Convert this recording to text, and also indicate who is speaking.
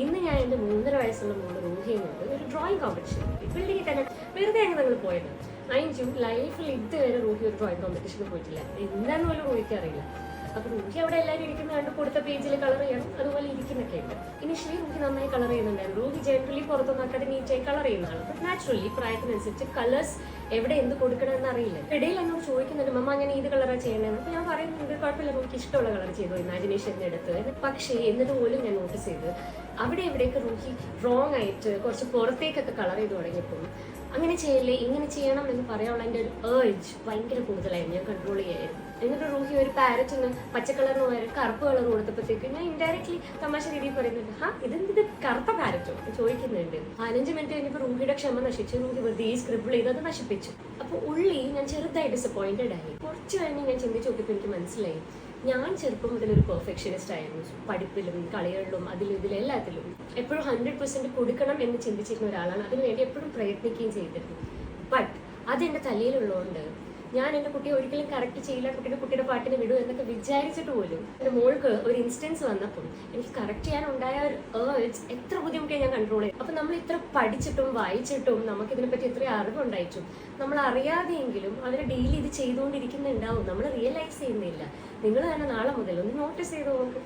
Speaker 1: ഇന്ന് ഞാൻ എൻ്റെ 3.5 വയസ്സുള്ള മോള് റൂഹിയും കൊണ്ട് ഒരു ഡ്രോയിങ് കോമ്പറ്റീഷൻ ബിൽഡിങ്ങിൽ തന്നെ വെറുതെ അങ്ങ് ഞങ്ങൾ പോയത്. മൈൻഡ് യു, ലൈഫിൽ ഇതുവരെ റൂഹി ഒരു ഡ്രോയിങ് കോമ്പറ്റീഷന് പോയിട്ടില്ല. എന്താന്ന് പോലും റൂഹിക്ക് അറിയില്ല. അപ്പൊ റൂഹി അവിടെ എല്ലാവരും ഇരിക്കുന്ന കണ്ട് കൊടുത്ത പേജിൽ കളർ ചെയ്യണം, അതുപോലെ ഇരിക്കുന്നൊക്കെ ഉണ്ട്. ഇനിഷ്യലി റൂഹി നന്നായി കളർ ചെയ്യുന്നുണ്ടായിരുന്നു. റൂഹി ജനറലി പുറത്തൊന്നും അക്കാതെ നീറ്റായി കളർ ചെയ്യുന്നതാണ്. ബട്ട് നാച്ചുറലി പ്രായത്തിനനുസരിച്ച് കളേഴ്സ് എവിടെ എന്ത് കൊടുക്കണമെന്ന് അറിയില്ല. ഇടയിൽ എന്നോട് ചോദിക്കുന്നുണ്ട്, മമ്മ ഞാൻ ഇത് കളറാണ് ചെയ്യണമെന്ന്. അപ്പൊ ഞാൻ പറയുന്നുണ്ട്, കുഴപ്പമില്ല, റൂഹിക്ക് ഇഷ്ടമുള്ള കളർ ചെയ്തോ, ഇമാജിനേഷൻ്റെ അടുത്ത്. പക്ഷേ എന്നിട്ട് പോലും ഞാൻ നോട്ടീസ് ചെയ്ത് അവിടെ എവിടെയൊക്കെ റൂഹി റോങ് ആയിട്ട് കുറച്ച് പുറത്തേക്കൊക്കെ കളർ ചെയ്ത് തുടങ്ങിയപ്പോൾ അങ്ങനെ ചെയ്യല്ലേ ഇങ്ങനെ ചെയ്യണം എന്ന് പറയാനുള്ള എൻ്റെ ഒരു ഏർജ് ഭയങ്കര കൂടുതലായിരുന്നു. ഞാൻ കൺട്രോൾ ചെയ്യായിരുന്നു. എന്നിട്ട് റൂഹി ഒരു പാരറ്റിന് പച്ച കളറിന് പകരം കറുപ്പ് കളർ കൊടുത്തപ്പോഴത്തേക്ക് ഞാൻ ഇൻഡയറക്ട്ലി തമാശ രീതിയിൽ പറയുന്നുണ്ട്, ഇത് കറുത്ത പാരറ്റോ ചോദിക്കുന്നുണ്ട്. 15 മിനിറ്റ് കഴിഞ്ഞപ്പോൾ റൂഹിയുടെ ക്ഷമ നശിച്ചു. റൂഹി വെറുതെ സ്ക്രിബിൾ ചെയ്ത് അത് നശിപ്പിച്ചു. അപ്പോൾ ഉള്ളി ഞാൻ ചെറുതായി ഡിസപ്പോയിന്റഡ് ആയി. കുറച്ച് കഴിഞ്ഞ് ഞാൻ ചിന്തിച്ച് നോക്കിയപ്പോൾ എനിക്ക് മനസ്സിലായി, ഞാൻ ചെറുപ്പം മുതൽ ഒരു പെർഫെക്ഷനിസ്റ്റ് ആയിരുന്നു. പഠിപ്പിലും കളികളിലും അതിലും ഇതിലും എല്ലാത്തിലും എപ്പോഴും 100% കൊടുക്കണം എന്ന് ചിന്തിച്ചിരുന്ന ഒരാളാണ്. അതിനുവേണ്ടി എപ്പോഴും പ്രയത്നിക്കുകയും ചെയ്തിരുന്നു. ബട്ട് അതെൻ്റെ തലയിലുള്ളതുകൊണ്ട് ഞാൻ എൻ്റെ കുട്ടിയെ ഒരിക്കലും കറക്റ്റ് ചെയ്യില്ല, കുട്ടിയുടെ പാട്ടിന് വിടും എന്നൊക്കെ വിചാരിച്ചിട്ട് പോലും എൻ്റെ മോൾക്ക് ഒരു ഇൻസ്റ്റൻസ് വന്നപ്പോൾ എനിക്ക് കറക്റ്റ് ചെയ്യാനുണ്ടായ ഒരു ഏർജ് എത്ര ബുദ്ധിമുട്ടിയാണ് ഞാൻ കൺട്രോൾ ചെയ്യും. അപ്പം നമ്മൾ ഇത്ര പഠിച്ചിട്ടും വായിച്ചിട്ടും നമുക്കിതിനെപ്പറ്റി ഇത്രയും അറിവുണ്ടായിട്ടും നമ്മൾ അറിയാതെയെങ്കിലും അവർ ഡെയിലി ഇത് ചെയ്തുകൊണ്ടിരിക്കുന്നുണ്ടാവും. നമ്മൾ റിയലൈസ് ചെയ്യുന്നില്ല. നിങ്ങൾ തന്നെ നാളെ മുതൽ ഒന്ന് നോട്ടീസ് ചെയ്ത് നോക്ക്.